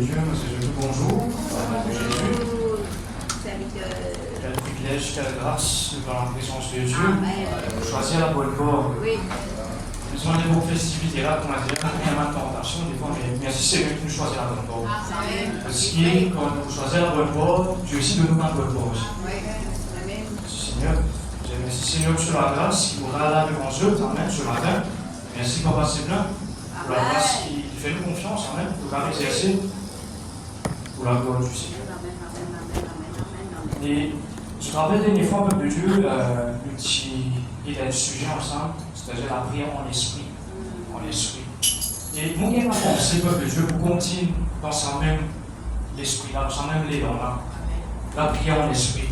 Dieu, monsieur Jésus, bonjour. Jésus. Quel privilège, quelle grâce dans la présence de Dieu. Pour choisir la bonne voie. Oui. Nous sommes des bonnes festivités là, qu'on a dit, il y a ma tentation, des fois, mais merci Seigneur qui nous choisit la bonne voie. Parce que quand nous choisissons la bonne voie, Dieu aussi donne nous la bonne voie aussi. Merci Seigneur. Merci Seigneur pour la grâce qui vous là devant Dieu, Amen, ce matin. Merci Papa Séblanc pour la grâce qui fait nous confiance, Amen, pour la exercer pour la gloire du Seigneur. Et je me rappelle la dernière fois, peuple de Dieu, il y a un sujet ensemble, c'est-à-dire la prière en esprit. En esprit. Et mon gars m'a pensé, peuple de Dieu, pour continuer dans sa même l'esprit, dans sa même l'élan là, la prière en esprit.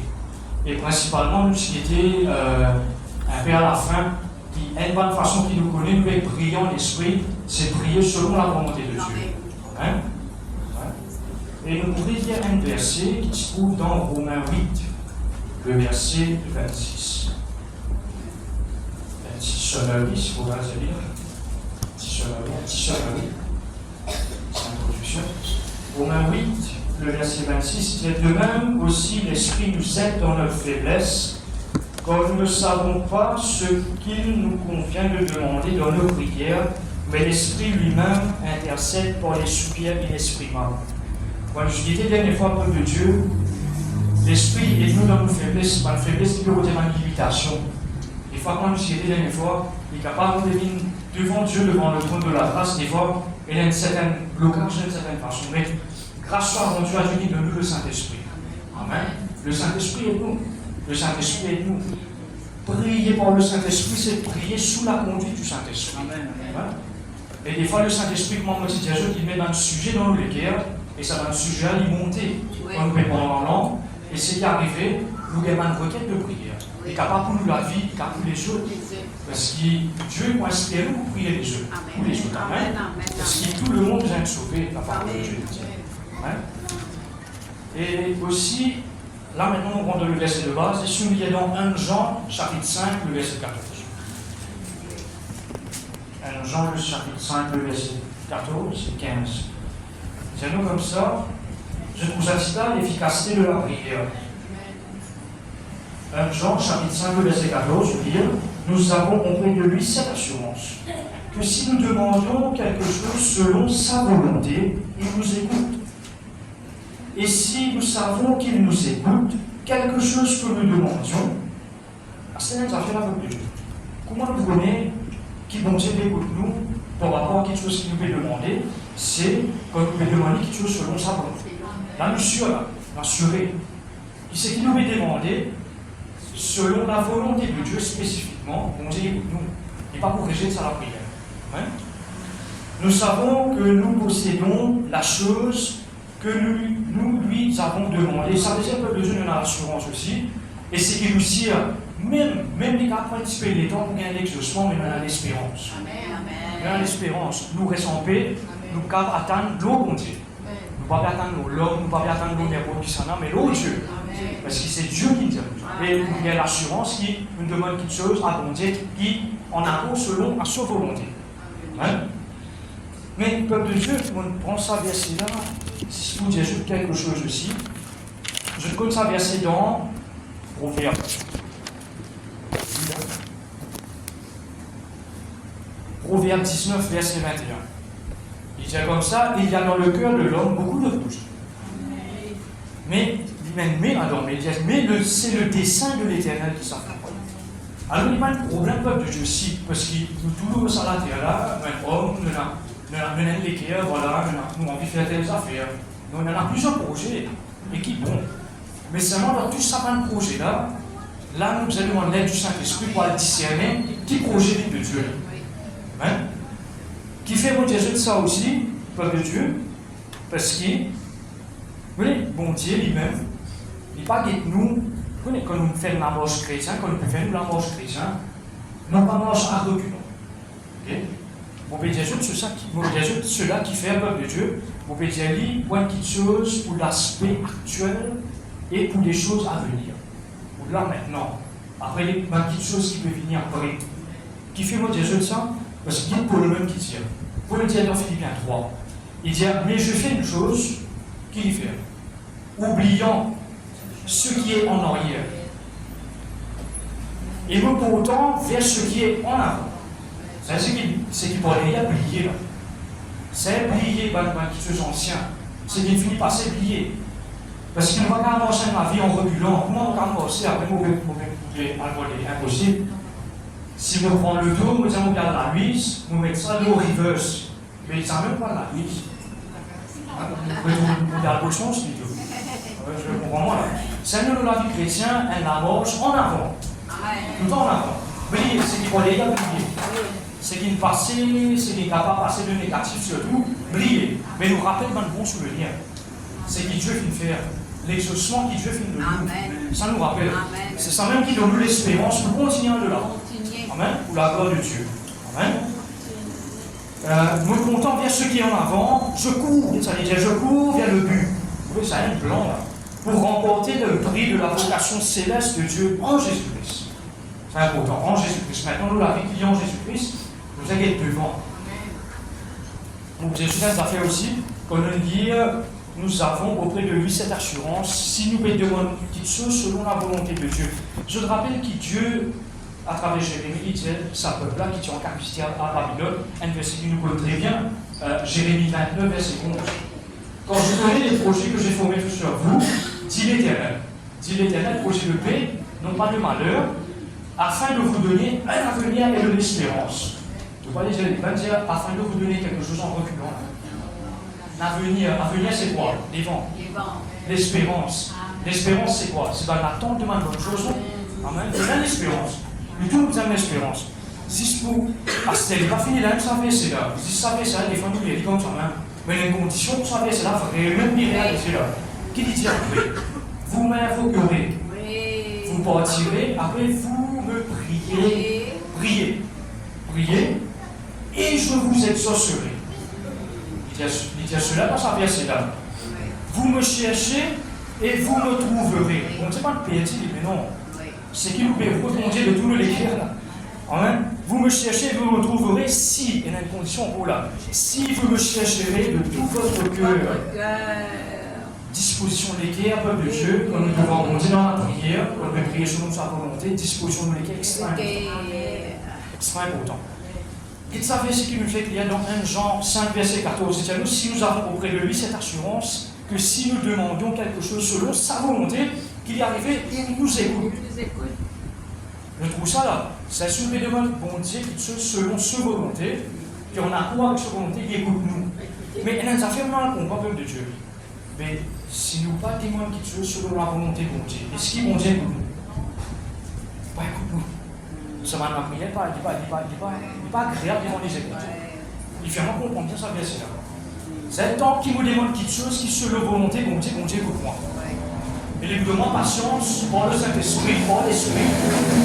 Et principalement, nous qui était un peu à la fin, qui a une bonne façon qui nous connaît, nous avec prier en esprit, c'est prier selon la volonté de Dieu. Hein? Et nous pourrions lire un verset qui se trouve dans Romains 8, le verset 26. 26 seulement, si vous voulez lire. 26 seulement. C'est l'introduction. Romains 8, le verset 26, c'est de même aussi l'Esprit nous aide dans notre faiblesse, quand nous ne savons pas ce qu'il nous convient de demander dans nos prières, mais l'Esprit lui-même intercède pour les soupirs inexprimables. Quand je disais la dernière fois, peuple de Dieu, l'Esprit est nous dans nos faiblesses, pas une faiblesse qui peut dire une limitation. Des fois, quand je disais la dernière fois, il est capable de venir devant Dieu, devant le trône de la grâce, des fois, il y a un certain blocage d'une certaine façon. Mais grâce à Dieu, a Dieu donne nous le Saint-Esprit. Amen. Le Saint-Esprit est nous. Le Saint-Esprit est nous. Prier par le Saint-Esprit, c'est prier sous la conduite du Saint-Esprit. Amen. Et des fois, le Saint-Esprit, comme on dit, il met dans le sujet dans le cœur. Et ça va le sujet à monter quand nous répondons en langue. Et c'est qui arrivé, nous avons une requête de prière. Il est capable pour nous la vie, il est capable pour les autres. Parce que Dieu va inspirer nous pour prier les autres. Pour les autres. Amen. Parce que tout le monde vient de sauver la parole de Dieu. Amen. Et aussi, là maintenant, on rentre dans le verset de base. Et si nous y dans 1 Jean, chapitre 5, le verset 14. 1 Jean, le chapitre 5, le verset 14 et 15. C'est nous comme ça, je vous incite à l'efficacité de la prière. 1 Jean, chapitre 5, verset 14, je veux dire, nous avons auprès de lui cette assurance, que si nous demandons quelque chose selon sa volonté, il nous écoute. Et si nous savons qu'il nous écoute, quelque chose que nous demandions, c'est une affaire avec Dieu. Comment nous connaissons qu'il bon Dieu écoute nous par rapport à quelque chose qu'il nous peut demander? C'est quand nous pouvons demander quelque chose selon sa volonté. Là, nous sommes assurés. C'est qu'il nous peut demander selon la volonté de Dieu spécifiquement. On dit écoute nous, et pas pour rejeter ça la prière. Hein? Nous savons que nous possédons la chose que nous lui avons demandé. Ça veut dire que le peuple de Dieu nous a l'assurance aussi. Et c'est qu'il nous dit, même les cas participer les temps pour gagner l'exaucement, mais nous avons l'espérance. Nous avons l'espérance. Nous restons en paix. Nous pouvons attendre l'eau, bon Dieu. Nous ne pouvons pas attendre l'homme, nous ne pouvons pas attendre l'eau des qui s'en a, mais l'eau Dieu. Parce que c'est Dieu qui nous dit. Et il y a l'assurance qui nous demande quelque chose à bon Dieu, qui en a selon à sa volonté. Hein? Mais le peuple de Dieu, on prend ça verset là, si vous dites quelque chose aussi, je connais ça verset dans Proverbe. Proverbe 19, verset 21. Il dit comme ça, il y a dans le cœur de l'homme beaucoup de doutes. Mais, mais c'est le dessein de l'Éternel qui s'accompagne. Alors, il n'y a pas de problème, peuple de Dieu, si, parce que nous, tout le ça la terre là, un homme, nous avons les cœurs, voilà, nous avons envie de faire telles affaires. Nous avons plusieurs projets, et qui bon. Mais seulement dans tout ça, un projet là, nous allons demander l'aide du Saint-Esprit pour discerner qui projet vient de Dieu. Hein? Qui fait mon Dieu de ça aussi, peuple de Dieu, parce que, oui, bon Dieu lui-même, il n'est pas que nous, quand nous faisons la marche chrétienne, quand nous faisons la marche chrétienne, nous ne pas marche à reculons. Okay? Mon Père Dieu, c'est cela qui fait un peuple de Dieu, mon Père Dieu, il voit quelque chose pour l'aspect actuel et pour les choses à venir. Pour là maintenant, après, il y a quelque chose qui peut venir après. Qui fait mon Dieu de ça? Parce qu'il y a pour le même qui tient. Pour le dire dans Philippiens 3, Il dit, mais je fais une chose qu'il fait, oubliant ce qui est en arrière, et me portant vers ce qui est en avant. C'est ce qui pourrait y oublier là. C'est oublier qui sont anciens. C'est qu'il finit par s'oublier. Parce qu'il ne va pas avancer ma vie en reculant. Comment on va avancer après mauvais impossible. Si je prends le dos, nous allons regarder la mise, nous mettons ça au reverse. Mais il ne même pas la mise. Vous regardez le sens du tout. Je comprends moi là. Seigneur, la vie chrétienne, elle avance en avant. Tout le temps en avant. Briller, c'est qu'il faut aller briller. C'est qu'il passe, c'est qu'il n'est capable de passer de négatif surtout, briller. Mais nous rappelle un bon souvenir. C'est que Dieu finit faire. L'exaucement que Dieu finit de nous. Ça nous rappelle. C'est ça même qui donne nous l'espérance pour continuer de là. Amen. Pour la gloire de Dieu. Amen. Me comptant vers ce qui est en avant, je cours. Ça veut dire je cours vers le but. Vous voyez, ça a un plan là. Pour remporter le prix de la vocation céleste de Dieu en Jésus-Christ. C'est important. En Jésus-Christ. Maintenant, nous l'avons qui en Jésus-Christ. Vous êtes devant. Donc, j'ai une affaire aussi, qu'on nous dit, nous avons auprès de lui cette assurance, si nous demandons une petite chose selon la volonté de Dieu. Je te rappelle que Dieu, à travers Jérémie, il disait, sa peuple-là qui est en captivité à Babylone, un verset qui nous connaît très bien, Jérémie 29, verset 11. Quand je connais les projets que j'ai formés sur vous, dit l'Éternel, projet de paix, non pas de malheur, afin de vous donner un avenir et de l'espérance. Je ne vais pas dire afin de vous donner quelque chose en reculant. L'avenir, c'est quoi? Les vents. L'espérance. L'espérance, c'est quoi? C'est dans l'attente de ma bonne chose. Amen. C'est l'espérance. Mais tout nous aime l'espérance. Si vous, parce que ce n'est pas fini là, vous savez, c'est là. Si vous savez, c'est là, des fois, nous, il y a des comme ça même. Mais il y a une condition, vous savez, c'est là, il faut même dire, c'est là. Qui dit après? Vous m'invoquerez. Vous partirez, après, vous me priez. Priez. Et je vous exaucerai. Il dit cela dans sa verset là. Vous me cherchez et vous me trouverez. On ne sait pas le pétir, mais non. C'est qui nous peut répondre de tout le l'écrire là. Amen. Vous me cherchez et vous me trouverez si, il y a une condition pour là. Si vous me chercherez de tout votre cœur. Disposition de l'équerre, peuple de Dieu, quand nous devons monter dans la prière, quand nous devons prier selon sa volonté, disposition de l'équerre extrêmement important. Il savait ce qui nous fait qu'il y a dans 1 Jean 5, verset 14, c'est à nous, si nous avons auprès de lui cette assurance, que si nous demandions quelque chose selon sa volonté, qu'il y arrivait, il nous écoute. Je trouve ça là, c'est une demande, bon Dieu, selon sa volonté, puis on a quoi avec sa volonté, il écoute nous. Mais il y a des affaires mal qu'on peuple de Dieu. Mais si nous pas témoignons quelque chose selon la volonté de Dieu, est-ce qu'il bon Dieu écoute nous? Pas écoute nous. Ça va dans la prière, il n'est pas agréable devant les écoutes. Il fait vraiment comprendre bien ça, bien c'est là. C'est le temps qu'il nous demande quelque chose qui selon la volonté de Dieu, écoute-moi. Et il nous demande patience, par le Saint-Esprit, par l'Esprit,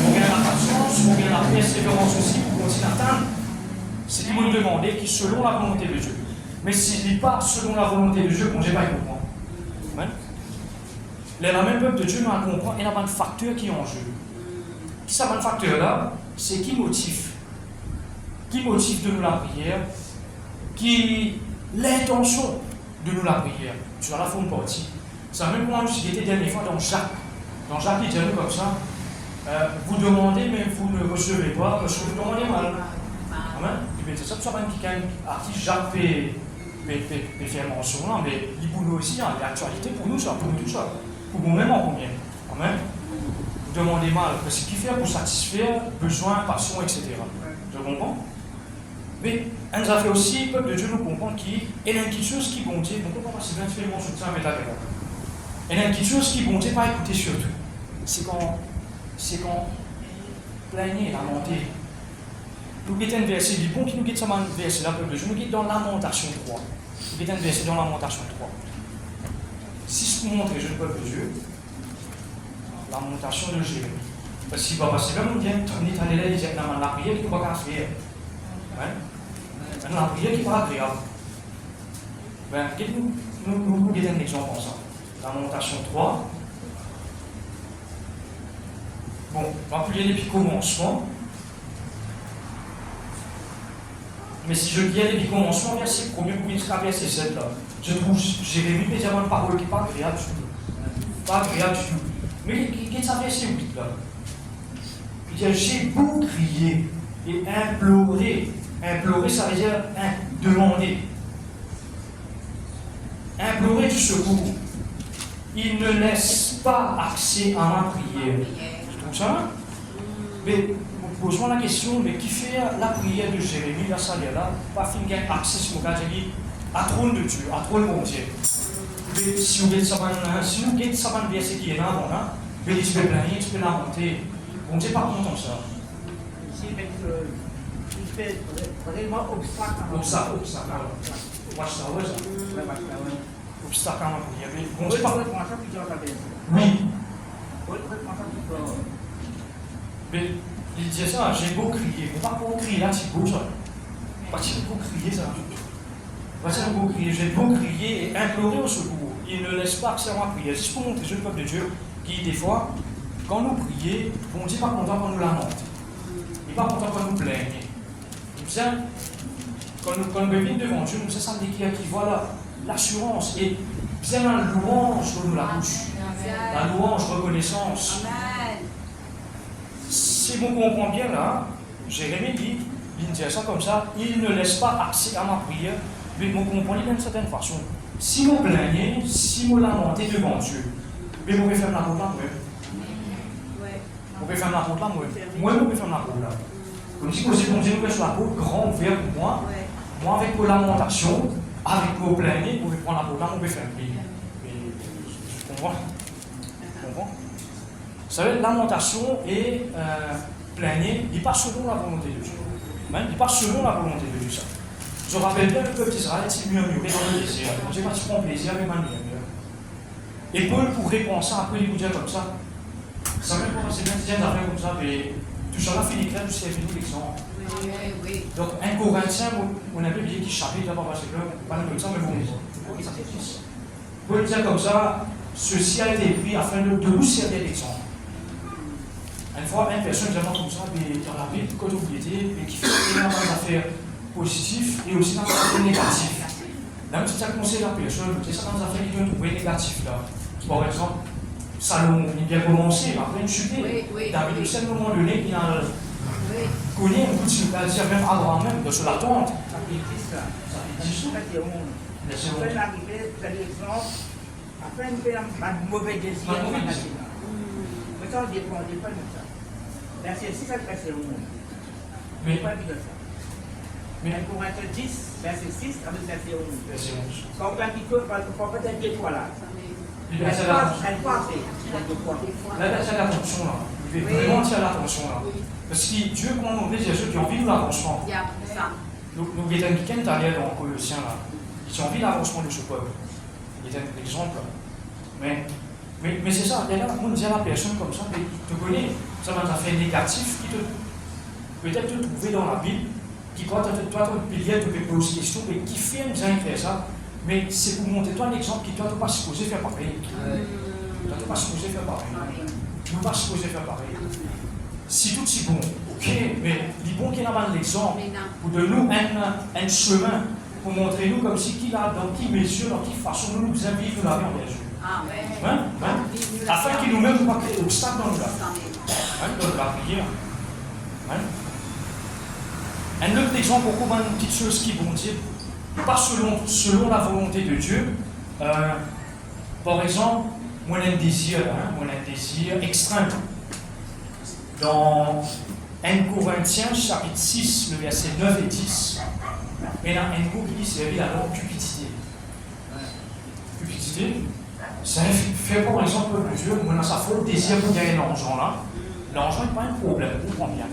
pour gagner la patience, pour gagner la persévérance aussi, pour continuer à atteindre. C'est qu'il nous demande qui selon la volonté de Dieu. Mais s'il n'est pas selon la volonté de Dieu, bon Dieu va y comprendre. Amen. La même peuple de Dieu nous comprend, il y a un facteur qui est en jeu. Qui ça, un facteur-là, c'est qui motive de nous la prière, qui l'intention de nous la prière. Tu vas la faire une partie. Ça même pour moi, je était dernière fois dans Jacques. Dans Jacques, il dit comme ça, vous demandez, mais vous ne recevez pas, parce que vous demandez mal. Amen. C'est ça, ça va être quelqu'un artiste Jacques peut faire mention là, mais il pour nous aussi, hein, l'actualité pour nous, ça, pour nous tout ça. Pour nous-mêmes en combien. Amen. Vous demandez mal, parce qu'il fait pour satisfaire besoins, passions, etc. Je comprends? Mais on nous a fait aussi, le peuple de Dieu nous comprend qu'il y a quelque chose qui bon Dieu, donc on ne peut pas si bien faire mon soutien avec la guerre. Il y a quelque chose qui bon Dieu pas écouter surtout. C'est quand plaigner, lamenter. Nous avons un verset, il bon qui nous guide ça un verset là, peuple de Dieu, nous guide dans Lamentation 3. Nous avons un verset dans Lamentation 3. Si je vous montre, jeune peuple de Dieu, Lamentation de Jérémie. Parce qu'il va passer là, on vient tourner à l'élève, il dit la prière qui ne va pas faire. La prière qui n'est pas agréable. Nous guidons un exemple comme ça. Lamentation 3. Bon, on va prier depuis le commencement. Mais si je viens du commencement, verset 1er pour jusqu'à verset 7, là, je trouve Jérémie peut dire une parole qui n'est pas agréable du tout. Pas agréable du tout. Mais qu'est-ce que ça verset 8 là? Il dit j'ai beau crier et implorer. Implorer, ça veut dire demander. Implorer du secours. Il ne laisse pas accès à ma prière. Tu trouves ça? Mais pose-moi la question, mais qui fait la prière de Jérémie, là, ça là, pas fin qu'il y a accès sur mon à trône de Dieu, à trône de Dieu. Mais si vous avez ça verset qui est là, bon là, mais tu peux planer, tu peux l'inventer. Bon Dieu pas content ça. Il fait vraiment obstacle. Obstacle. Watchtower, ça. Obstacle à ma prière. Bon Dieu pas. Oui. Mais il disait ça, j'ai beau crier. On va pas crier là, c'est beau ça. Pas si beau crier ça. Pas si beau crier. J'ai beau crier et implorer au secours. Il ne laisse pas accès à ma prière. C'est pour montrer le peuple de Dieu qui, des fois, quand nous prions, bon Dieu n'est pas content quand nous lamentons. Il n'est pas content quand nous plaignons. Bien, quand nous venons devant Dieu, nous savons qui voit l'assurance et bien la louange de nous la bouche. La louange, reconnaissance. Si vous comprenez bien là, Jérémie dit, il dit ça comme ça, il ne laisse pas accès à ma prière, mais vous comprenez d'une certaine façon. Si vous plaignez, si vous lamentez devant Dieu, mais vous pouvez faire la route là, vous pouvez faire la route là, moi, vous pouvez faire la route là. Comme si vous dites, nous sur la route, grand ouvert pour moi, moi avec vos lamentations, avec vos plaignez, vous pouvez prendre la route là, vous pouvez faire le pays. Je comprends. Vous savez, lamentation et plaigner, il n'est pas selon la volonté de Dieu. Il n'est pas selon la volonté de Dieu. Ça. Je rappelle bien le peuple d'Israël s'est murmuré dans le désert. On dit pas tu prends plaisir avec ma murmure. Et Paul, pour répondre ça, après il vous dit comme ça. Ça même pas c'est bien de dire d'affaires comme ça, mais tout ça là, Philippe, tu sais, nous l'exemple. Oui. Donc, un Corinthien, on a bien qui chapitre là-bas, parce que pas comme ça, mais bon, Paul dit comme ça, ceci a été écrit afin de nous servir d'exemple. Une fois, une personne vraiment comme ça, dans la vie, quand vous étiez, mais qui fait énormément d'affaires positives et aussi dans des affaires négatives. Là, c'est ça conseille la personne, c'est ça dans les affaires qui doivent trouver négatives là. Par exemple, Salomon, il vient commencer, après une chute. David, à un moment donné, il a connu un coup de circonstance, même Abraham, même, de se l'attendre. Ça existe là. Ça existe là. Après l'arrivée, vous avez l'exemple, après une mauvaise décision. Mais ça, on dépend de ça. Verset 6 à verset 11. Mais pas dit ça. Mais pour être 10, verset 6 à verset 11. Verset 11. Quand on a dit que, parce qu'on peut être deux fois là. Elle passe, là, il y a l'attention là. Il veut vraiment tirer l'attention là. Parce que Dieu, quand on dit, il y a ceux qui ont envie de l'avancement. Nous, il y a quelqu'un qui est dans Colossiens là. Ils ont envie de l'avancement de ce peuple. Il y a un exemple. Mais c'est ça, et là, on dit à la personne comme ça, mais tu connais, ça va être un fait négatif qui te peut-être te trouver dans la Bible, qui toi, ton pilier, tu peux poser des questions, mais qui fait bien faire ça, mais c'est pour montrer toi un exemple qui toi, tu n'es pas supposé faire pareil. Tu n'es pas supposé faire pareil. Tu n'es pas supposé faire pareil. Si tout est bon, ok, mais il est bon qu'il y ait un exemple pour de nous un chemin, pour montrer nous comme si qu'il a dans qui mesure, dans qui façon nous nous invitons la vie en Jésus. Afin qu'il nous mette pas créer obstacle dans la prière. Un autre exemple, pourquoi une petite chose qui vont dire, pas selon la volonté de Dieu. Par exemple, moi j'ai un désir extrême. Dans 1 Corinthiens, chapitre 6, le verset 9 et 10, il y a un mot qui dit c'est la cupidité. Cupidité, ça fait par exemple le Dieu, moi dans sa faute, désir pour gagner l'argent là. L'argent n'est pas un problème, on comprend bien.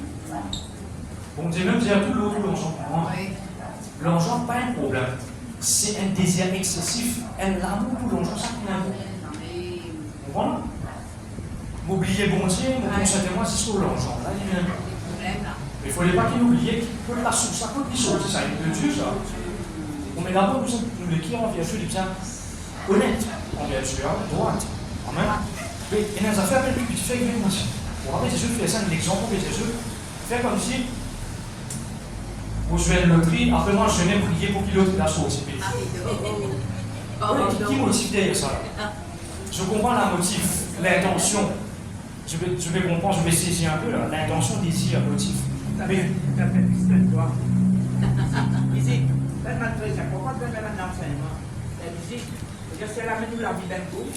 Bon, Dieu même dire tout l'autre l'argent pour moi. L'argent n'est pas un problème. C'est un désir excessif, un amour pour l'argent, ça qui est un problème. Vous comprenez? M'oublier bon Dieu, mon consentement, c'est sur l'argent. Là, il y a un problème. Il ne fallait pas qu'il oublie que la source, ça peut être sorti, ça de Dieu, ça. Mais d'abord, nous le qui envers Dieu, bien honnête envers Dieu, droite. Amen. Mais il y a des affaires avec lui, tu fais une chose. Pour rappeler Jésus, tu fais ça, l'exemple de Jésus, fais comme si Vous jouez le prix, après moi je n'ai prié pour qu'il l'autre la chose. Qui motive derrière ça? Je comprends la motive, l'intention. Je vais comprendre, je vais saisir un peu l'intention, désir, motif. Mais. Ici, pourquoi tu fais un enseignement? La musique, c'est la même la vie d'un coup.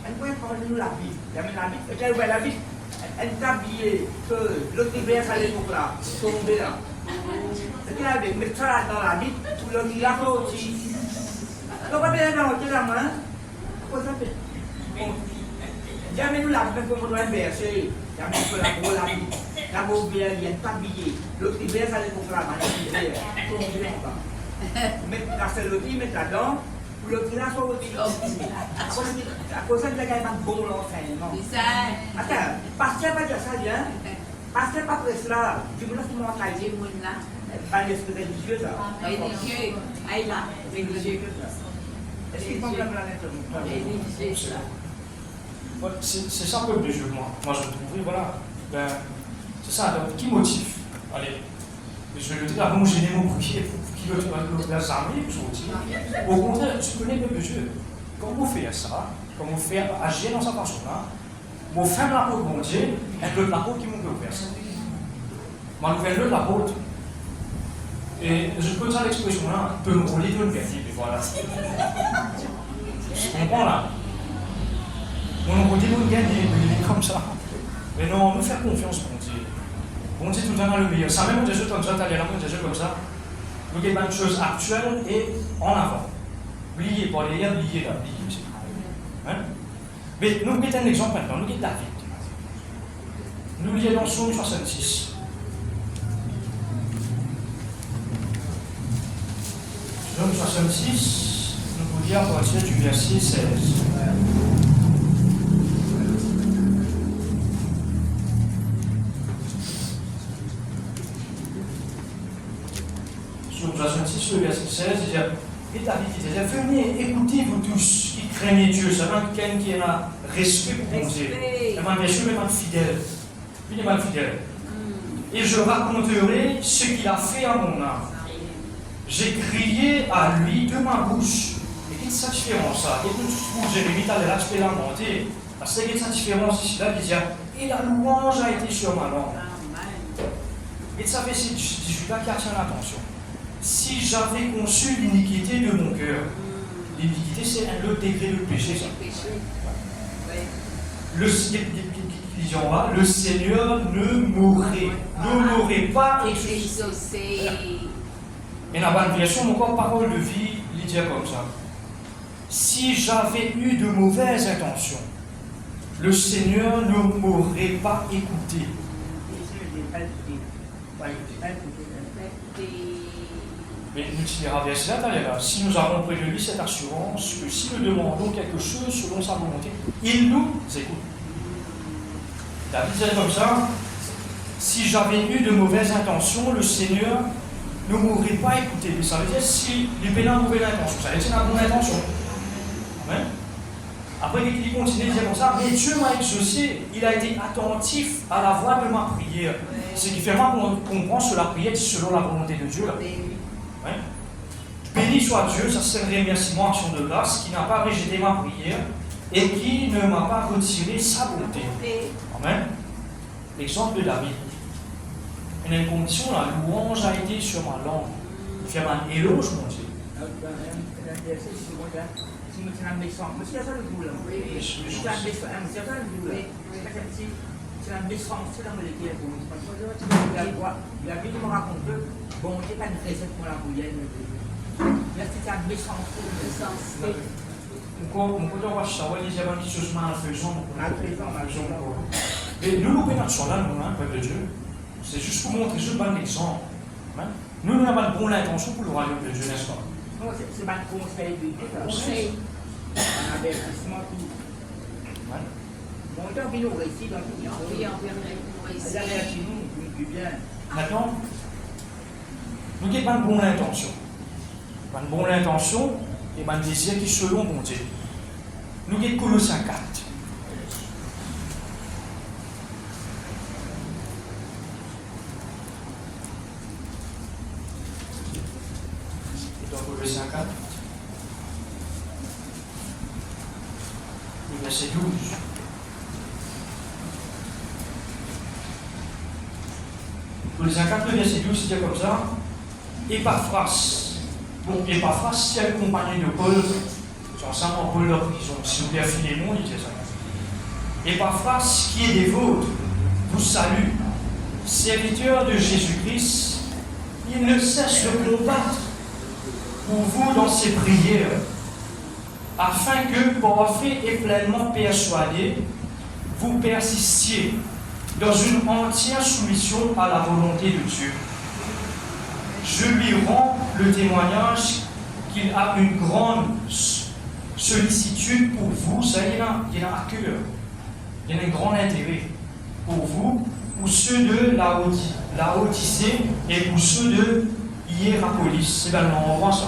Elle peut parler de la vie. La vie, elle ouvre la vie. Elle t'a habillé que l'autre hiver, ça allait pour là, tomber là. C'est qu'il avait mis ça dans la vie, tout le monde a aussi. Donc, on va bien dans la main. Comment ça fait? Jamais nous l'avons fait comme on doit verser. Jamais nous l'avons la vie. La mauvaise vie, elle t'a habillé. L'autre hiver, ça allait pour là, tomber là. Mais la seule vie, mettre là-dedans. Le tirage au dessus. À cause de ça, il y a quand même un bon enseignement. Attends, pasteur pas dire ça, bien. Pasteur pas presse là. Du coup, là, c'est mon taille. Pas l'esprit religieux, ça. Religieux. Aïe là. Religieux. Est-ce qu'il comprend la lettre? C'est ça un peu de jeu, moi je trouve. Voilà. Ben, c'est ça, donc, qui motive? Allez. Je vais le dire, avant, j'ai des mots priés pour qu'il le armées, au contraire, tu connais le Dieu. Quand vous faites ça, quand vous faites agir dans sa façon-là, vous faites la peau de mon Dieu, et l'autre la peau qui m'ouvre faire ça. Ma nouvelle l'autre la peau. Et je peux dire l'expression-là, peut me rouler de le gagner, et voilà. Tu comprends là? On nous dit de le gagner, il est comme ça. Mais non, nous faire confiance, mon Dieu. On dit tout le temps le meilleur. Ça même des choses comme ça, tu as des choses comme ça. Nous avons une chose actuelle et en avant. Oubliez pas les liens, oubliez la vie. Hein? Mais nous avons un exemple maintenant. Nous avons David. Nous lisons dans Psaume 66. Psaume 66, nous vous lire à partir du verset 16. Psaume 66, le verset 16, il dit, et David disait, venez, écoutez vous tous qui craignez Dieu, c'est un quelqu'un qui a respect pour mon Dieu. Il m'a bien sûr, mais pas fidèle. Il est mal fidèle. Et je raconterai ce qu'il a fait à mon âme. J'ai crié à lui de ma bouche. Et quelle est cette différence ça? Et tout Jérémie, tu as l'aspect lamenté. Parce qu'il y a cette différence ici, là, qui dit, et la louange a été sur ma langue. Et ça fait, c'est Judas qui attire l'attention. Si j'avais conçu l'iniquité de mon cœur, l'iniquité c'est un autre degré de péché, ça. Le Seigneur ne m'aurait pas exaucé. Et dans la bonne version, mon corps, parole de vie, il dit comme ça. Si j'avais eu de mauvaises intentions, le Seigneur ne m'aurait pas écouté. Mais nous tirons vers cela, si nous avons près de lui cette assurance que si nous demandons quelque chose selon sa volonté, il nous écoute. David disait comme ça, si j'avais eu de mauvaises intentions, le Seigneur ne m'aurait pas écouté. Mais ça veut dire si il avait une mauvaise intention, ça veut dire une bonne intention. Amen. Après, il continue de dire comme ça, mais Dieu m'a exaucé, il a été attentif à la voix de ma prière. Ce qui fait moi qu'on comprend que la prière selon la volonté de Dieu. Là. Ouais. Béni soit Dieu, ça c'est un remerciement, action de grâce, qui n'a pas rejeté ma prière et qui ne m'a pas retiré sa bonté. Amen. L'exemple de David. Il y a une condition, la louange a été sur ma langue. Il fait un éloge, mon Dieu. Si nous sommes méchants, mais c'est ça le boulot. C'est un méchant, c'est ça le boulot. C'est un méchant, c'est dans le guerre. Il a vu me raconter, bon, c'est pas une recette pour la bouillette. Là, c'est un méchant. On peut avoir ça, il y a des choses malfaisantes. Et nous, nous pénètrons là, nous, peuple de Dieu. C'est juste pour montrer ce bon exemple. Nous, nous n'avons pas de bonne intention pour le royaume de Dieu, n'est-ce pas? Non, c'est pas un conseil de Dieu. Conseil. Un avertissement tout. Bon, tant qu'il nous réussit dans tout. Oui, on peut réussir. Nous, bien. Maintenant, nous n'avons pas de bonne intention. Pas de bonne intention et pas de désir qui selon mon Dieu. Nous avons Colossiens 4. verset 12. Colossiens 4, verset 12, c'est comme ça. Epaphras. Bon, Epaphras, c'est le compagnon de Paul. C'est ensemble en Paul de prison. Si vous voulez affiner le monde, il dit ça. Epaphras, qui est des vôtres, vous salue. Serviteur de Jésus-Christ, il ne cesse de combattre pour vous dans ses prières, afin que, parfait et pleinement persuadé, vous persistiez dans une entière soumission à la volonté de Dieu. Je lui rends le témoignage qu'il a une grande sollicitude pour vous. Ça, il a à cœur. Il a un grand intérêt pour vous, pour ceux de Laodicée et pour ceux de Hiérapolis. C'est bien le nom en France, ça.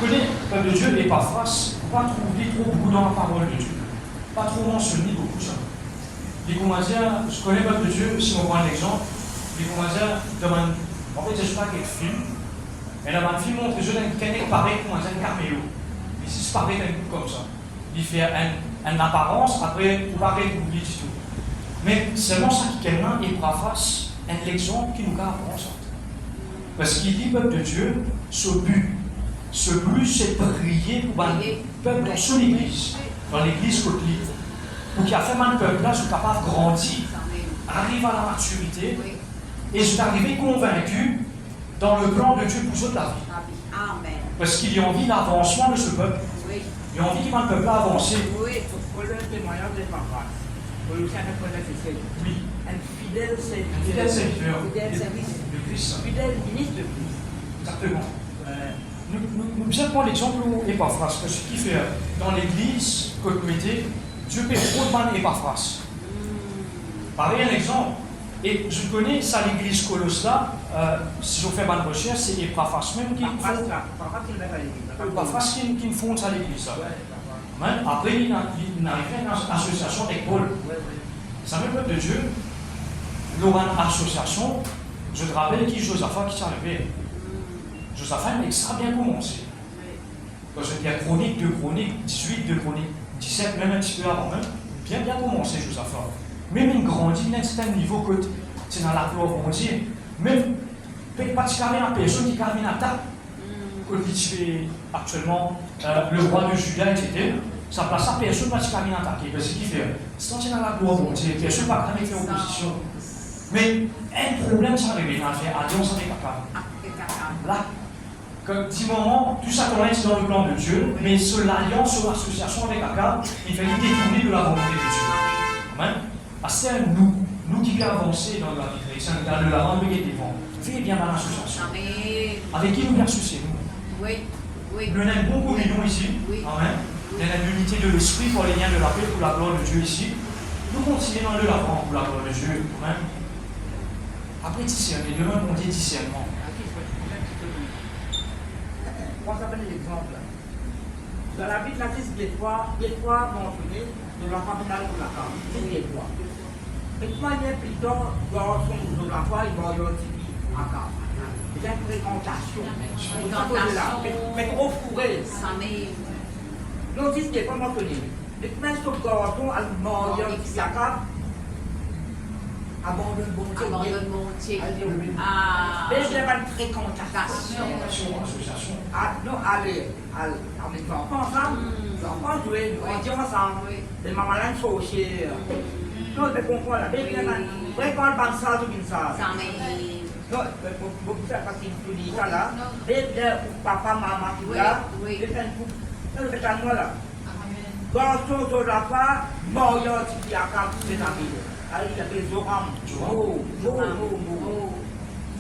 Vous connaissez le peuple de Dieu et Epaphras, pas trouver trop beaucoup dans la parole de Dieu. Pas trop mentionné beaucoup ça. Les Commandeurs, je connais le peuple de Dieu, si on prend l'exemple, les Commandeurs demandent, en fait, je ne sais pas quel film, mais là, le film montre que je donne quelqu'un pareil comme un caméo. Il se paraît d'un coup comme ça. Il fait une apparence, après, il paraît du tout. Mais seulement ça qui quelqu'un et Epaphras, un exemple qui nous apprend ça. Parce qu'il dit, peuple de Dieu, ce but, c'est prier pour le peuple dans son église, dans l'église catholique, pour qu'il y a fait mal de peuple là, soit capable de grandir, arrive à la maturité, et soit arrivé convaincu dans le plan de Dieu pour toute la vie. Parce qu'il y a envie d'avancement de ce peuple. Il y a envie qu'il va le peuple avancer. Oui, pour le témoignage de Epaphras. Colossiens 4, oui. Un fidèle serviteur. Fidèle serviteur. De Christ. Fidèle ministre de Christ. Exactement. Nous allons prendre l'exemple de Epaphras, parce que ce qu'il fait dans l'église, que vous mettez, Dieu paie trop de mal Epaphras. Pareil, un exemple. Et je connais ça, l'église Colosse là, si je fais bonne recherche, c'est Epaphras même qui me font ça à l'église. Après, il arrive une association avec Paul. Ça même peuple de Dieu, l'aura une association, je te rappelle qui Josaphat qui s'est arrivé. Josaphat, il a extra bien commencé. Parce qu'il y a Chronique, 2 Chroniques, 18, 2 Chroniques, 17, même un petit peu avant même, bien commencé Josaphat. Même il grandit à un certain niveau que c'est dans la gloire de Dieu. Même particulièrement la personne qui carmine à table, que tu actuellement le roi de Juda, etc. Ça place à personne particulièrement attaqué. Parce qu'il fait, c'est dans la gloire de Dieu, personne ne va pas faire opposition. Mais un problème, ça arrive dans le fait, alliance avec Akab. Là, petit moment, tout ça commence dans le plan de Dieu, mais sur l'alliance, sur l'association avec Akab, il fallait détourner de la volonté de Dieu. Amen. C'est nous qui voulons avancer dans la vie chrétienne, dans le lavant de devant. Faites bien dans l'association. Avec qui nous voulons associer nous? Oui. Nous avons une bonne communion ici. Amen. Nous avons l'unité de l'esprit pour les liens de la paix, pour la gloire de Dieu ici. Nous continuons dans le lavant pour la gloire de Dieu. Amen. Après discerner, demain on dit discernement. On s'appelle l'exemple. Dans la vie de l'artiste Guétois mentionné de la capitale pour la femme. C'est Guétois. Mais de manière plus tard, dans son de la foi, il va y avoir un cas. C'est une fréquentation. Mais trop fourré. L'artiste Guétois mentionné. Mais quand ce garçon a demandé un petit accord, abandonne mon Dieu. Mais il y a une fréquentation. Non, allez, avec les enfants ensemble, les enfants jouer, nous étions ensemble, les mamans là, ils sont au chien. Non, mais comprends là, mais il y a une fréquente banque tout bien ça. Non, vous faites parce qu'il faut dire ça là, mais papa, maman, tout là, c'est un couple. Non, c'est un moi là. Garçon sur la part, mort, il y a un peu de amis. Allez, il y a des oranges.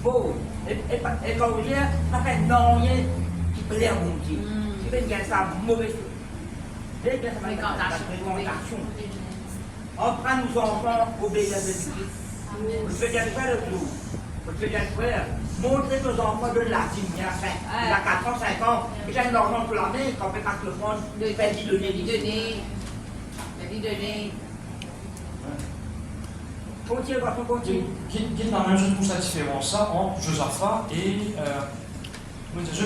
Beau. Et quand vous dites, ça fait non, qui plaît à mon Dieu. Qui veut dire ça, mauvais. Dès que ça va être la fréquentation. On prend nos enfants, obéir à Jésus-Christ. Vous faites bien faire le tour. Vous faites bien faire. Montrez nos enfants de la team, il a 4 ans, 5 ans. Et j'ai l'argent pour la main, quand on fait pas le prendre, il fait 10 donner. Continue. Qui est dans la même chose pour cette différence ça entre Josaphat et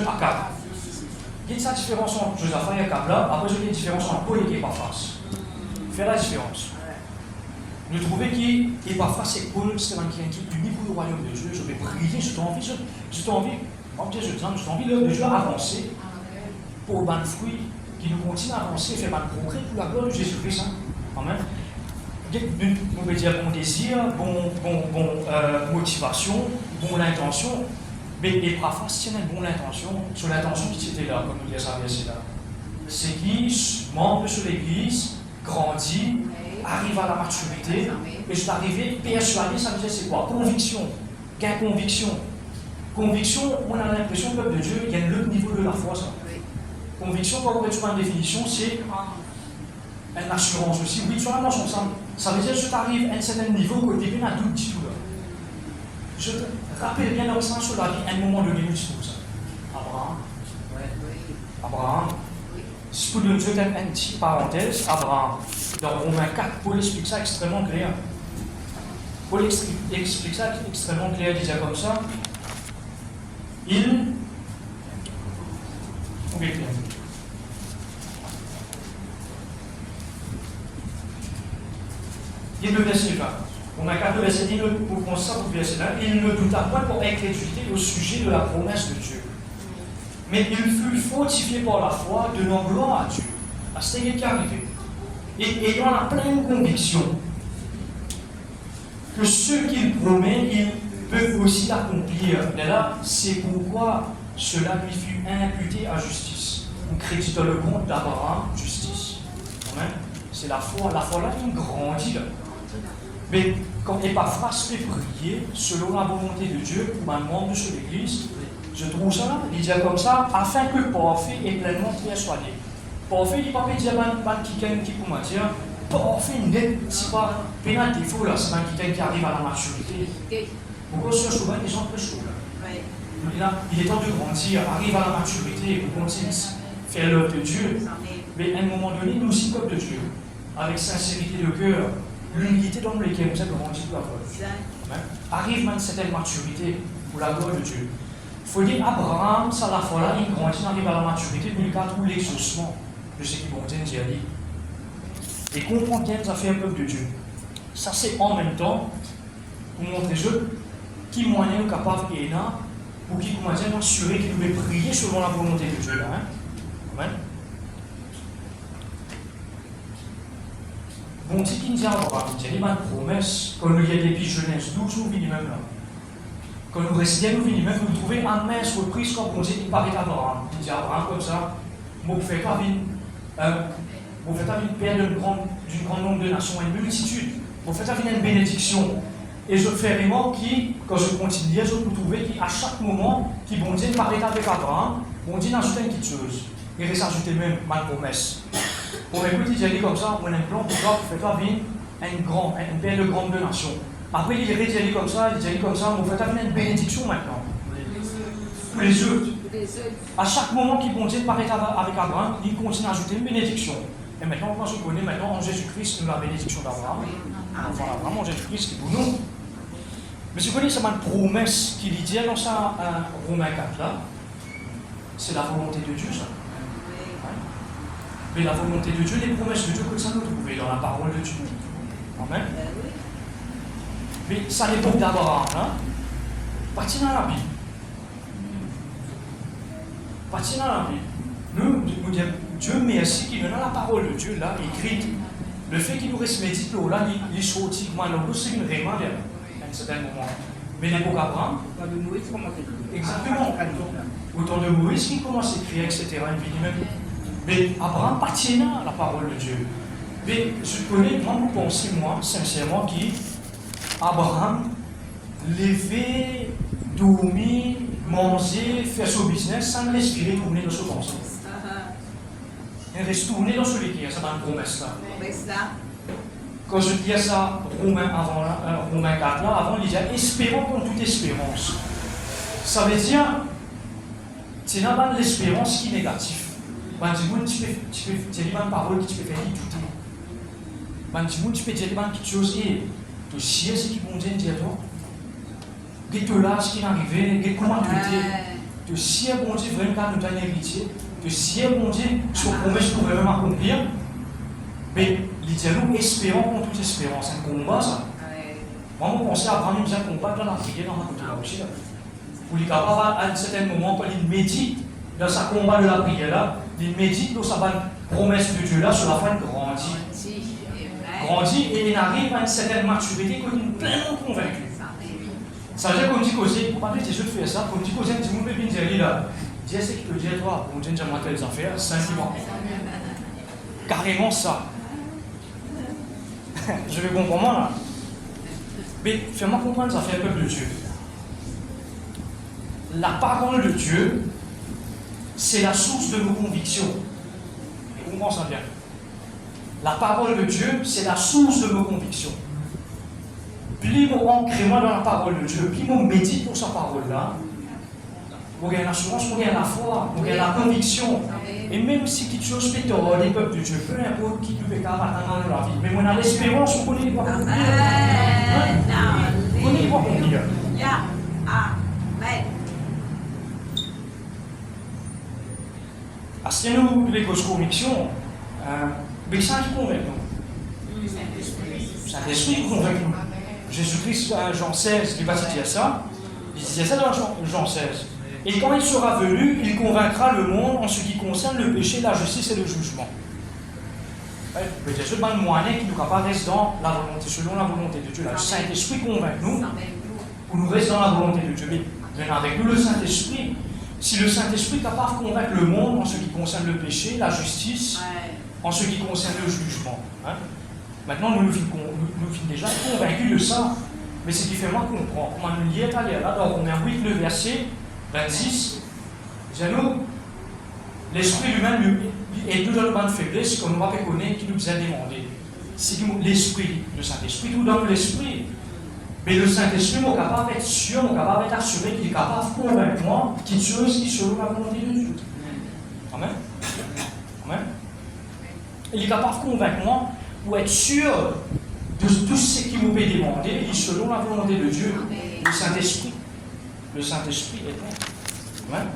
Akab. Il y a une différence entre Josaphat et Kabla, après il y a une différence entre Paul et Epaphras. Faire la différence. Nous trouvons qu'Epaphras et Paul, c'est quelqu'un qui est uni pour le royaume de Dieu. Je vais prier, j'ai envie, de Dieu avancer pour ban fruit qui nous continue à avancer, faire un progrès pour la gloire de Jésus-Christ. Amen. Nous pouvons dire bon désir, bon motivation, bonne intention, mais Epaphras tient une bonne intention sur l'intention qui était là, comme nous dit ça verset là. C'est qui, membre de l'église, grandit, arrive à la maturité, et je suis arrivé persuadé, ça veut dire c'est quoi? Conviction. Quelle conviction? Conviction, on a l'impression que le peuple de Dieu, il y a un autre niveau de la foi. Ça. Conviction, pour avoir une définition, c'est une assurance aussi. Oui, tu as la mention, ça veut dire que je t'arrive à un certain niveau que tu n'as doute du tout. Je te rappelle bien dans le sens sur la vie, à un moment donné, nous disons ça. Abraham. Si pour nous donner une petite parenthèse, Abraham, dans Romains 4, Paul explique ça extrêmement clair. Paul explique ça extrêmement clair, il disait comme ça. Il le verset 20. Romains 4, verset 1, vous pensez ça pour le verset 1. Il ne douta point pour incrédulité au sujet de la promesse de Dieu. Mais il fut fortifié par la foi, donnant gloire à Dieu. À ce qui est arrivé. Et ayant la pleine conviction que ce qu'il promet, il peut aussi l'accomplir. Et là, c'est pourquoi cela lui fut imputé à justice. On crédite le compte d'Abraham, justice. Amen. C'est la foi. La foi là, il grandit là. Mais quand Epaphras fait prier, selon la volonté de Dieu, pour un membre de l'église, je trouve ça là, il dit comme ça, afin que parfait est pleinement persuadé. Parfait, il ne peut pas dire quelqu'un qui peut me dire, parfait net, c'est pas un défaut là, c'est quelqu'un qui arrive à la maturité. Pourquoi ce souvent les gens très chauds là? Il est temps de grandir, arrive à la maturité, pour continuer à faire l'œuvre de Dieu. Mais à un moment donné, nous aussi, peuple de Dieu, avec sincérité de cœur, l'unité dans laquelle nous avons grandi pour la foi. Arrive à une certaine maturité pour la gloire de Dieu. Il faut dire, Abraham, ça la foi là, il grandit, il arrive à la maturité, mais il a tout l'exaucement de ce qui vont dire dit. Et comprendre bien les affaires peuple de Dieu. Ça, c'est en même temps pour montrer eux qui moyen est capable et là, pour qui comment dire, assurer qu'il devait prier selon la volonté de Dieu là. Hein? Amen. Bon, dit qu'il dit à Abraham, il y a une promesse, quand il y a des pieds Genèse 12 ou minimum là. Quand nous restons au minimum, vous trouvez un mince reprise quand on dit qu'il paraît à Abraham. Il dit à Abraham comme ça, vous faites pas une père d'une grande nombre de nations, une multitude. Vous faites une bénédiction. Et je fais vraiment qui, quand je continue, je peux trouver qu'à chaque moment, qui vont dire parler avec Abraham, vont dire d'ajouter une petite chose. Et de s'ajouter même ma promesse. Pour écouter, il dit comme ça, on a un plan pour toi, vous faites pas une père de grande nation. Après, il dit comme ça, vous faites une bénédiction maintenant. Pour les autres. À chaque moment qu'ils vont dire parler avec Abraham, ils continuent à ajouter une bénédiction. Et maintenant, on se connaît maintenant en Jésus-Christ, nous la bénédiction d'Abraham. Enfin, vraiment en Jésus-Christ qui est pour nous. Mais si vous connaissez, c'est une promesse qu'il dit dans ça, Romains 4 là. C'est la volonté de Dieu, ça. Mais la volonté de Dieu, les promesses de Dieu, que ça nous trouve dans la parole de Dieu. Amen. Mais ça l'époque d'Abraham, hein? Parti dans la Bible. Parti dans la Bible. Nous disons, Dieu merci qu'il nous a la parole de Dieu là, écrite. Le fait qu'il nous reste médite là, il est sorti, c'est une réma à un certain moment. Mais l'époque d'Abraham, exactement. Autant de Moïse qui commence à écrire, etc. Mais Abraham partit à la parole de Dieu. Mais je connais, moi, vous pensez, moi, sincèrement, qu'Abraham levait, dormir, manger, faire son business sans respirer, tourner dans son pensée. Il reste tourné dans ce lit, ça va une promesse là. Quand je dis ça, Romains 4 là, avant, il disait espérons contre toute espérance. Ça veut dire, c'est là pas l'espérance qui est négative. Tu peux dire une parole qui te fait faire douter. Tu peux dire quelque chose et tu sais ce qu'ils vont dire toi. Tu là, ce qui est arrivé, comment tu étais. que si un bon Dieu vraiment nous donne un héritier, que si un bon Dieu, son promesse pour vraiment accomplir, mais il dit nous espérons contre toute espérance. C'est un combat, ça. Moi, je pensais à Abraham, il faisait un combat dans la prière, dans la côté là aussi. Pour les capables, à un certain moment, quand il médite dans sa combat de la prière là, il médite dans sa promesse de Dieu là, sur la fin, il grandit. Grandit et il arrive à une certaine maturité quand il est pleinement convaincu. Ça veut dire qu'on dit causer, pour pas dire Jésus de faire ça, qu'on dit causer, dit mon bébé dit là, Dieu c'est qu'il peut dire toi, on dit déjà moi telles affaires, simplement. Carrément ça. Je vais comprendre là. Mais fais-moi comprendre, ça fait un peuple de Dieu. La parole de Dieu, c'est la source de nos convictions. Et comprends ça bien. La parole de Dieu, c'est la source de nos convictions. Plus on ancre-moi dans la parole de Dieu, plus on médite pour sa parole-là, on gagne l'assurance, on gagne la foi, on gagne la conviction. Et même si quelque chose fait tort, les peuples de Dieu, peu importe qui peut faire attendre dans la vie, mais on a l'espérance, on connaît les voies pour dire. On connaît les voies pour dire. Parce que nous, les grosses convictions, mais ça qui convainc nous. Saint-Esprit qui convainc nous. Jésus-Christ, Jean 16, il va dire ça. Il disait ça dans Jean 16. Et quand il sera venu, il convaincra le monde en ce qui concerne le péché, la justice et le jugement. Peut-être ce bon moyen qui nous apparaissent dans la volonté, selon la volonté de Dieu. Le Saint-Esprit convainc nous pour nous rester dans la volonté de Dieu. Mais avec nous, le Saint-Esprit, si le Saint-Esprit est capable de convaincre le monde en ce qui concerne le péché, la justice, en ce qui concerne le jugement. Maintenant, nous sommes déjà convaincus de ça. Mais ce qui fait moi comprendre, comment nous y est allé là, dans Romains 8, le verset 26, nous, l'esprit lui-même est nous dans une faiblesse, comme on va connaître, qui nous a demandé. C'est l'esprit, le Saint-Esprit nous donne l'esprit. Mais le Saint-Esprit est capable d'être sûr, est capable d'être assuré qu'il est capable de convaincre moi qu'il chose qui selon la volonté de Dieu. Amen. Amen. Il est capable de convaincre moi pour être sûr de tout ce qui nous est demandé, il est selon la volonté de Dieu. Le Saint-Esprit. Le Saint-Esprit est bon. Amen.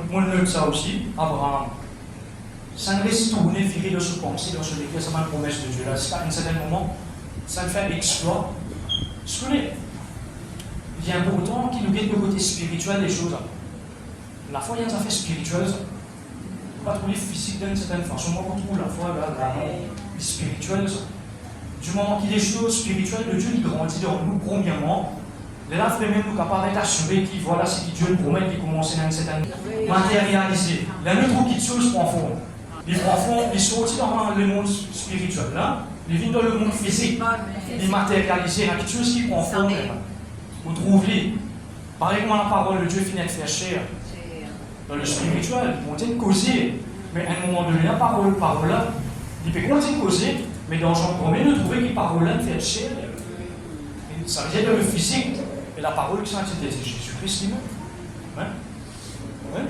Moi, je note ça aussi, Abraham. Ça ne laisse tourner, virer de se penser, dans ce décret, c'est une promesse de Dieu. Là, à un certain moment, ça le fait exploit. Ce que il est important qu'il nous guette le côté spirituel des choses. La foi, il y a un affaire spirituelle. On ne peut pas trouver physique d'une certaine façon. Moi, on trouve la foi, la spirituelle. Du moment qu'il y a des choses spirituelles de Dieu qui grandit dans nous, premièrement, là, il faut même nous capables d'être assurés qu'il voilà ce que Dieu nous promet, qui commence à une certaine matérialisée. Là, nous trouvons quelque chose prend fond. Les prend fond, ils sont aussi dans le monde spirituel. Là, ils viennent dans le monde physique, ils matérialisent. Il y a quelque chose qui prend fond. Vous trouvez, par exemple, la parole de Dieu finit de faire chair. Dans le spirituel, on dit de causer, mais à un moment donné, la parole là, il peut continuer de causer, mais dans Jean 1er, nous trouvons que la parole là fait chair. Ça veut dire dans le physique, et la parole qui s'intitule Jésus-Christ lui-même. Amen.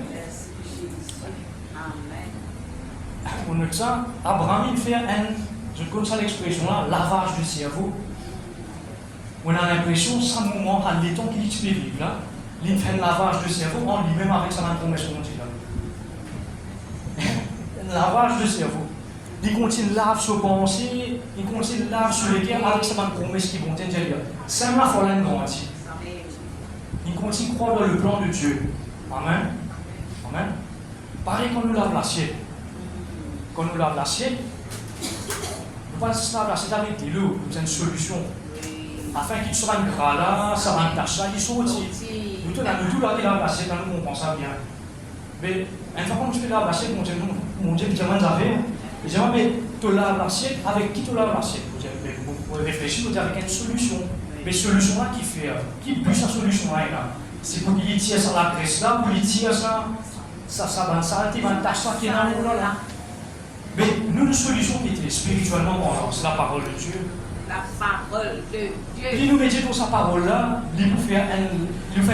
On note ça, Abraham, il fait je connais ça l'expression là, lavage du cerveau. On a l'impression, sans moment, à l'étang qu'il est vivre là, il fait un lavage de cerveau en lui-même avec sa promesse qu'on dit là. Un lavage de cerveau. Il continue de laver sur pensée, il continue de laver sur les cœurs avec sa promesse qui vont dire. C'est la foi là grandit. Il continue de croire dans le plan de Dieu. Amen. Amen. Pareil quand nous lave l'assiette. Quand nous lave l'assiette, nous ne pas se laver l'assiette avec de l'eau, nous avons une solution. Afin qu'il soit un gras là, ça va tâche là, il saute. Nous tous là, il a l'assiette, nous comprend ça bien. Mais une fois qu'on fait la l'assiette, mon Dieu, il dit affaires. Il dit, mais tu laves l'assiette, avec qui tu laves l'assiette? Vous réfléchissez, vous avec une solution. Mais solution là qui fait, qui pousse la solution là, c'est pour qu'il tire ça la graisse là, pour qu'il tire ça va saleté, va tâche là qui est là. Mais nous, une solution qui était spirituellement parlant, c'est la parole de Dieu. La parole de Dieu. Il nous met pour sa parole là, il nous fait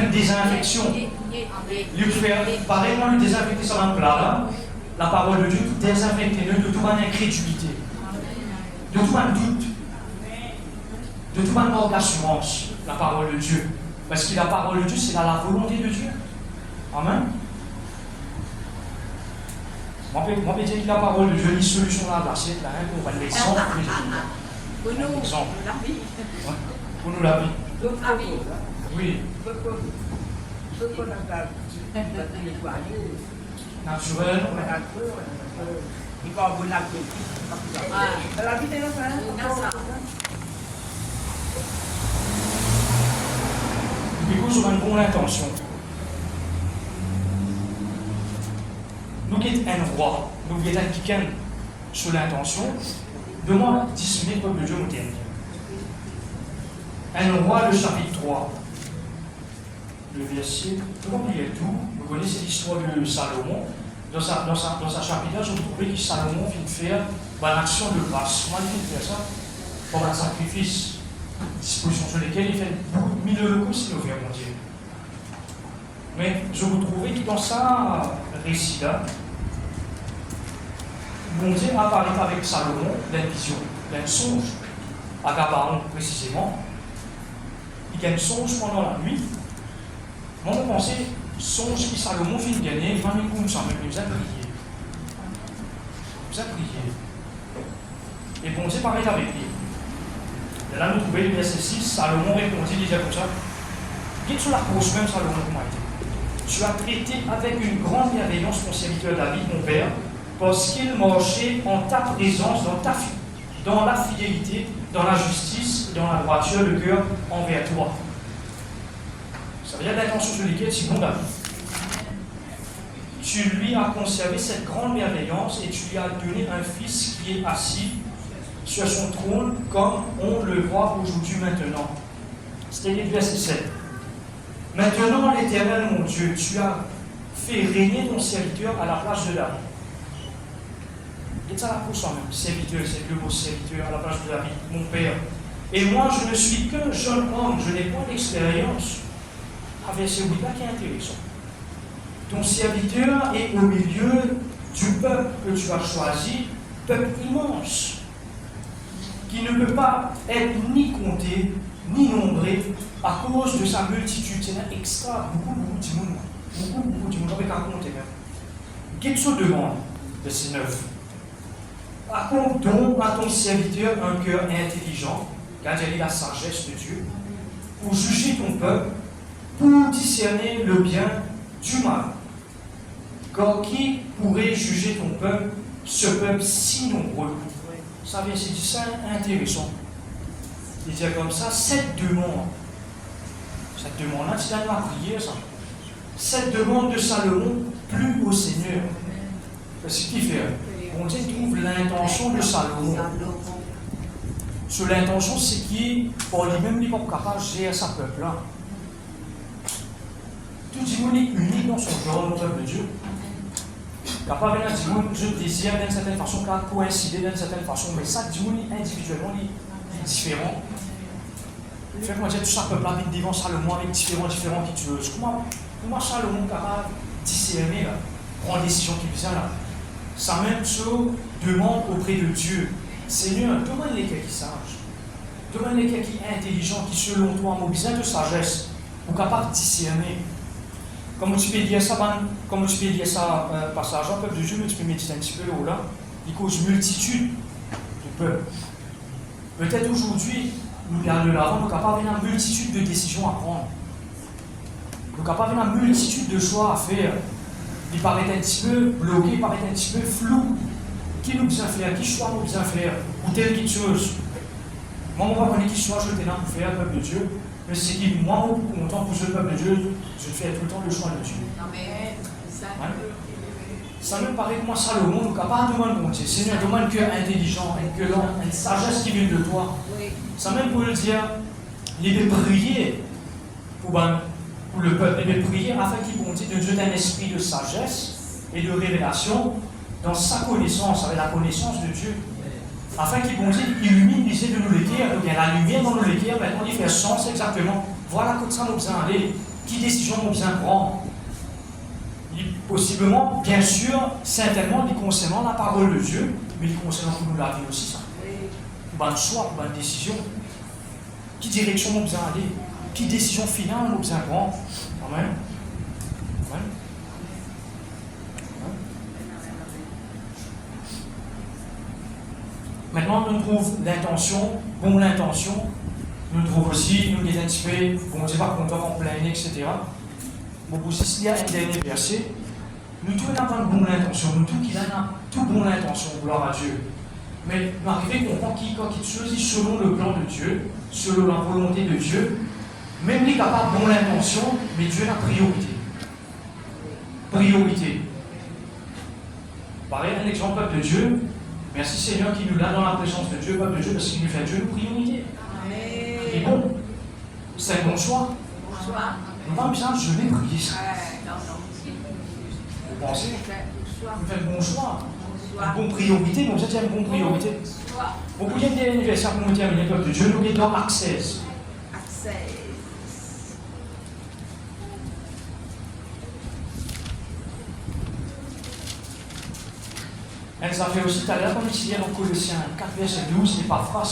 une désinfection. Il nous fait, pareillement, nous désinfecter sa langue là. La parole de Dieu désinfecte nous de toute incrédulité. de tout un doute, de tout un manque d'assurance, la parole de Dieu. Parce que la parole de Dieu, c'est la volonté de Dieu. Amen. Moi, je dire que la parole de Dieu, les solutions là, c'est là, on va l'exemple. Pour nous, Exemple. la vie. Ouais. Pour nous, la vie. D'autres avis. Oui. Naturel. La vie de nos frères. Nous avons une bonne intention. Nous sommes un roi, nous sommes un quelqu'un sur l'intention de moi discerner le peuple de Dieu moderne. Un roi, le chapitre 3, le verset, vous oubliez tout, vous connaissez l'histoire de Salomon. Dans sa chapitre, je vous trouvez que Salomon vient de faire une action de grâce. Comment il fait ça? Comme un sacrifice, disposition sur lesquelles il fait beaucoup de mille holocaustes, il mon Dieu. Mais je vous trouvais que dans sa récit-là, mon Dieu apparaît avec Salomon d'une vision, d'un songe, à Gabaon précisément. Il y a un songe pendant la nuit. Moi, je pensais, songe que Salomon finit de gagner, il va me comme ça, mais il nous a prié. Il nous a prié. Et bon Dieu paraît avec lui. Et là, nous trouvons le verset 6, Salomon répondit, il disait comme ça, quitte sur la course même, Salomon, comment il dit. Tu as traité avec une grande bienveillance mon serviteur David, mon père, parce qu'il marchait en ta présence, dans la fidélité, dans la justice, dans la droiture, le cœur envers toi. Ça veut dire l'intention sur lesquelles c'est bon David. Tu lui as conservé cette grande bienveillance et tu lui as donné un fils qui est assis sur son trône comme on le voit aujourd'hui maintenant. C'était le verset 7. Maintenant, l'Éternel, mon Dieu, tu as fait régner ton serviteur à la place de David. Et ça la pour soi-même, serviteur, c'est le mot serviteur à la place de David, mon père. Et moi, je ne suis qu'un jeune homme, je n'ai pas d'expérience. Avec celui-là qui est intéressant. Ton serviteur est au milieu du peuple que tu as choisi, peuple immense, qui ne peut pas être ni compté, ni nombré, à cause de sa multitude. C'est un extra, beaucoup de monde. Beaucoup de monde, avec un compte même. Qu'est-ce que demande, verset 9? Accorde donc à ton serviteur un cœur intelligent, car il y a la sagesse de Dieu, pour juger ton peuple, pour discerner le bien du mal. Car qui pourrait juger ton peuple, ce peuple si nombreux? Ça vient, c'est ça intéressant. Il dit comme ça, cette demande-là, c'est la prière, ça. Cette demande de Salomon plut au Seigneur. C'est ce qu'il fait. On dit, trouve l'intention de Salomon. Sur l'intention, c'est qu'il, pour lui-même, il n'est pas capable de gérer sa peuple-là. Tout le monde est unique dans son genre, dans le peuple de Dieu. Capable de dire, je désire d'une certaine façon, car coïncider d'une certaine façon, mais ça, du monde individuellement, il est différent. Fait-moi dire, tout ça, peuple-là, avec devant Salomon, avec différents qui tuent. Comment Salomon est capable de discerner, prendre des décisions qui viennent là? Ça même chose demande auprès de Dieu. Seigneur, demande-les qui sage. Demande-les qui est intelligent, qui selon toi a besoin de sagesse, pour capable de discerner. Comme tu peux dire ça, passage, un peuple de Dieu, mais tu peux méditer un petit peu là, il cause multitude de peuples. Peut-être aujourd'hui, nous regardons de l'avant, nous sommes capables d'avoir une multitude de décisions à prendre. Nous sommes capables d'avoir une multitude de choix à faire. Il paraît un petit peu bloqué, il paraît un petit peu flou. Qui nous besoin faire? Qui choix nous besoin faire? Ou telle quelque chose? Moi, on va connaître qui choix je t'ai là pour faire, le peuple de Dieu. Mais c'est qui, moi, pour content pour ce peuple de Dieu, je fais tout le temps le choix de Dieu. Amen. Ça me paraît que moi, Salomon, nous capable de demander, mon Dieu, Seigneur, demande un cœur intelligent, un cœur lent, une sagesse qui vient de toi. Oui. Ça même pour le dire, il est prier pour le peuple, il est prier afin qu'il bon Dieu de Dieu d'un esprit de sagesse et de révélation dans sa connaissance, avec la connaissance de Dieu. Afin qu'il bon Dieu illumine les yeux de nos l'équerre, donc il y a la lumière dans nos l'équerre, maintenant il fait sens exactement. Voilà comme ça nous besoin aller, qui décision nous besoin prendre. Possiblement, bien sûr, certainement, il concernant la parole de Dieu, mais il concernant pour nous la vie aussi, ça. bonne choix, bonne décision. Qui direction nous besoin aller? Qui décision finale nous besoin prendre? Amen. Amen. Maintenant, nous trouvons l'intention, bon l'intention, nous trouvons aussi, nous les inspirés, bon, c'est pas content en plein, etc. Bon, aussi, s'il y a un dernier verset, nous tous n'avons une bonne intention, nous tous qui avons tout bonne intention, gloire à Dieu. Mais nous arrivons à comprendre qu'il choisit selon le plan de Dieu, selon la volonté de Dieu, même les capables de bonne intention, mais Dieu a priorité. Priorité. Pareil, un exemple de Dieu. Merci Seigneur qui nous l'a dans la présence de Dieu, peuple de Dieu, parce qu'il nous fait Dieu une priorité. Et bon, c'est un bon choix. On va besoin de jeûner, prier ça. Vous pensez? Vous faites un bon choix. Une bonne priorité, donc ça c'est une bonne priorité. Vous pouvez dire l'anniversaire pour nous terminer, peuple de Dieu, nous sommes dans Acte 16. Elle nous a fait aussi tout à l'heure, comme il dit dans Colossiens 4, verset 12, et parfois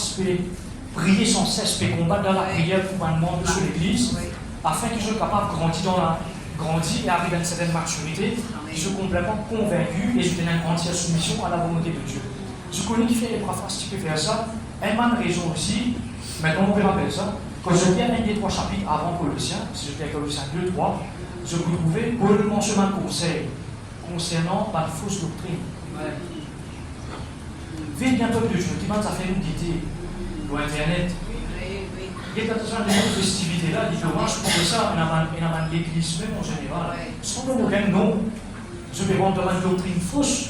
prier sans cesse, et combattre dans la prière pour un membre de l'Église, afin qu'ils soient capables de grandir et arriver à une certaine maturité, qu'ils soient complètement convaincus et qu'ils aient une entière soumission à la volonté de Dieu. Je connais qui fait les préfaces qui peut faire ça. Elle m'a une raison aussi, maintenant on peut rappeler ça, quand je viens un des 3 chapitres avant Colossiens, si je viens à Colossiens 2, 3, je peux trouver Paul mentionne un conseil concernant la fausse doctrine. Vite bien peuple de Dieu, qui m'a fait une guidée sur Internet. Il y a besoin de cette festivité-là, dit que moi je trouve ça, il y a l'église même en général. Sans aucun nom, je vais rendre une doctrine fausse.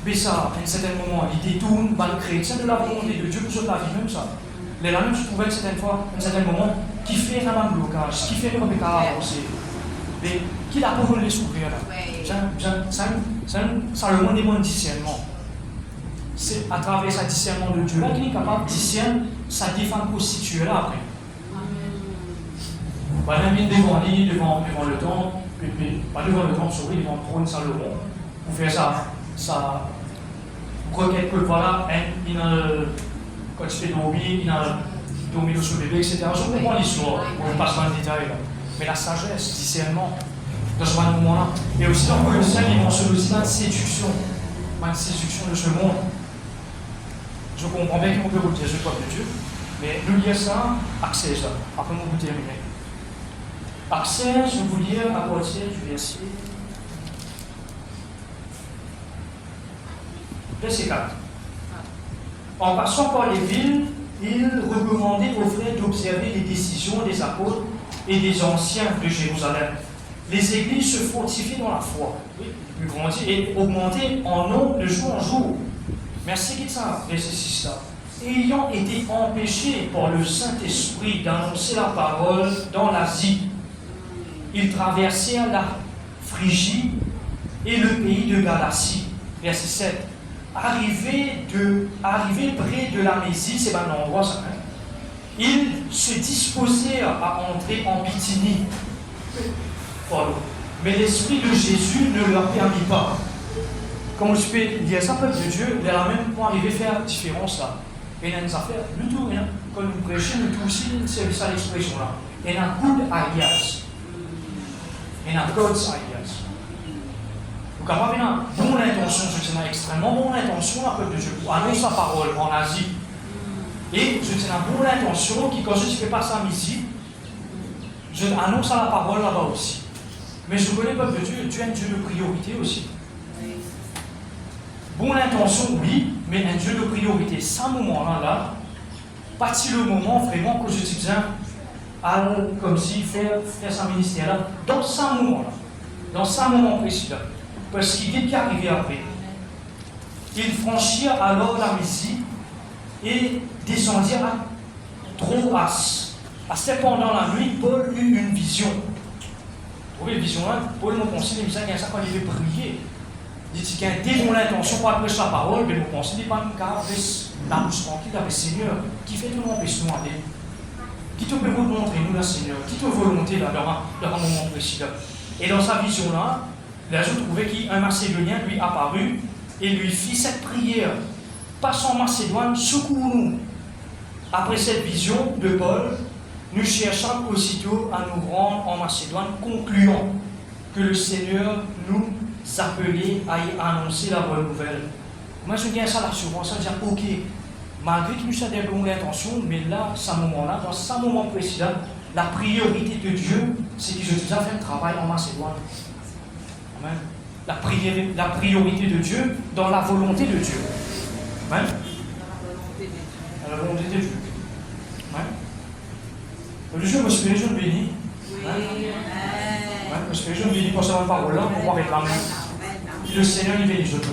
Mais ça, à un certain moment, il détourne, va le chrétien de la volonté de Dieu pour la vie, même ça. Les là même, je trouvais à un certain moment, qui fait un blocage, qui fait le mauvais cas avancer. Mais qui l'a pas voulu s'ouvrir là. Ça le monde est mon discernement. C'est à travers ce discernement de Dieu là qu'il est capable de discerner sa défense constituée là après. Voilà, même devant le temple, pas devant le temple, souris, devant le trône Salomon, pour faire ça requête que voilà, quand il fait dormir, il a dormi sur le bébé, etc. Je comprends l'histoire, on ne passe pas dans le détail là. Mais la sagesse, discernement, dans ce moment-là. Et aussi dans Colossiens, il mentionne aussi une séduction de ce monde. Je comprends bien qu'on peut vous dire ce peuple de Dieu, mais nous lire ça, Acte 16, après nous vous terminer. Acte 16, je vais vous lire à partir du verset 4. En passant par les villes, il recommandait aux frères d'observer les décisions des apôtres et des anciens de Jérusalem. Les églises se fortifiaient dans la foi, grandir et augmenter en nombre de jour en jour. Merci qu'il ça, verset 6 là. Ayant été empêchés par le Saint-Esprit d'annoncer la parole dans l'Asie, ils traversèrent la Phrygie et le pays de Galatie. Verset 7. Arrivés près de la Mésie, c'est un endroit ça, hein, ils se disposèrent à entrer en Bithynie. Mais l'Esprit de Jésus ne leur permit pas. Comme je peux dire ça, peuple de Dieu, il a même pas arrivé à faire la différence là. Et il y a des affaires du tout, hein. Quand nous prêchons, nous tous aussi, c'est ça l'expression là. Il y a un good ideas. Il y a un God's ideas. Donc, quand on a une bonne intention, je tiens extrêmement bonne intention, la peuple de Dieu, pour annoncer sa parole en Asie. Et je tiens une bonne intention qui, quand je ne fais pas ça ici, je annonce la parole là-bas aussi. Mais je connais le peuple de Dieu, Dieu est un Dieu de priorité aussi. Bonne intention, oui, mais un Dieu de priorité. Ça, moment-là, pas le moment vraiment que je dis bien, comme si faire sa ministère-là, dans ce moment précis là. Parce qu'il est arrivé après. Ils franchirent alors la Mésie et descendirent à Troas. Cependant la nuit, Paul eut une vision. Vous voyez, vision là, Paul m'a pensé, il me disait ça quand il avait prié. Il dit qu'il y a une l'intention pour prêcher la parole, mais mon pensée n'est pas une carte la bouche tranquille avec le Seigneur, qui fait tout le monde peut nous aller. Qui te peut vous montrer, nous, la Seigneur, qui te volonté là, dans un moment précis là. Et dans sa vision là, là je trouvais qu'un Macédonien lui apparut et lui fit cette prière. passe en Macédoine, secours-nous. Après cette vision de Paul, nous cherchons aussitôt à nous rendre en Macédoine, concluant que le Seigneur nous appelait à y annoncer la bonne nouvelle. Moi, je viens ça là souvent, ça veut dire, ok, malgré que nous avons des bonnes intentions, mais là, à ce moment-là, dans ce moment précis, la priorité de Dieu, c'est que je dois faire le travail en Macédoine. Amen. La priorité de Dieu dans la volonté de Dieu. Amen. Dans la volonté de Dieu. Amen. Le Dieu, monsieur, les gens bénis. Parce que les gens bénis pour cette parole-là, on va réclamer. Le Seigneur, il bénit, je te